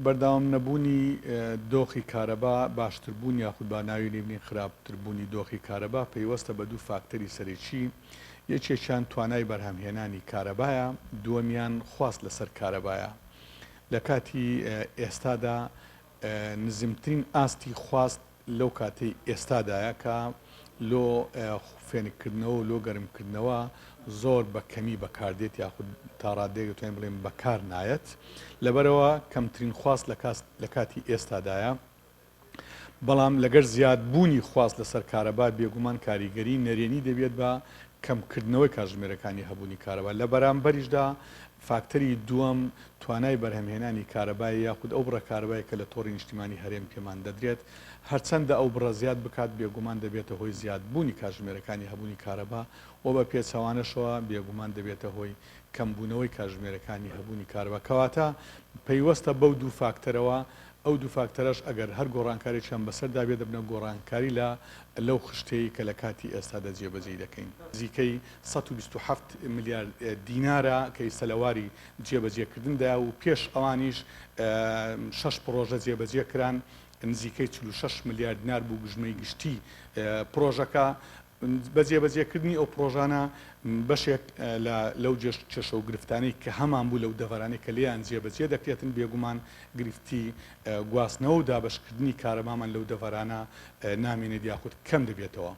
بەردەوام نەبوونی دۆخی کارەبا باشتربوون یاخود با ناوی لێبنی خراپتربوونی دۆخی کارەبا پەیوەستە بە دوو فاکتەری سەرەکی یەکێکیان توانای بەرهەمهێنانی کارەبایە دووەمیان خواست لەسەر کارەبایە لە کاتی ئێستادا نزمترین ئاستی خواست لەو کاتەی ئێستادایە کە لۆ فێنکردنەوە و لۆ گەرمکردنەوە زۆر بە کەمی بەکاردێت یاخود تا ڕادەیەک دەتوانین بڵێن بەکار نایەت لەبەرەوە کەمترین خواست لە کاتی ئێستادایە بەڵام لەگەر زیادبوونی خواست لەسەر کارەبا بێگومان کاریگەری نەرێنی دەبێت بە کەمکردنەوەی کاتژمێرەکانی هەبوونی کارەبا لە بەرامبەریشدا فاکتەری دووەم توانای بەرهەمهێنانی کارەبای یاخود ئەو بڕە کارەبای کە لە تۆڕی نیشتیمانی هەرێم پێمان دەدرێت هەرچەندە ئەو بڕە زیاد بکات بێگومان دەبێتە هۆی زیادبوونی کاتژمێرەکانی هەبوونی کارەبا و بە پێچەوانەشەوە بێگومان دەبێتە هۆی کەمبوونەوەی کاتژمێرەکانی هەبوونی کارەبا کەواتە پەیوەستە بەو دوو فاکتەرەوە ئەو دوو فاکتەرەش ئەگەر هەر گۆڕانکاریان بەسەردا بێت دەبنە گۆڕانکاری لەو خشتەی کە لە کاتی ئێستادا جێبەجێ دەکەین نزیکەی 127 میلیارد دینارە کە ئیسەلەواری جێبەجێکردندا و پێش ئەوانیش 6 پرۆژە جێبەجێ کران نزیکەی 46 میلیارد دینار بوو گژمەی گشتی پرۆژەکە بە جێبەجێکردنی ئەو پرۆژانە بەشێک لەو چێشە و گرفتانەی کە هەمان بوو لەو دەڤەرانەی کە لێیان جێبەجێ دەکرێتن بێگومان گرفتی گواستنەوە و دابەشکردنی کارەبامان لەو دەڤەرانە نامێنێت یاخود کەم دەبێتەوە.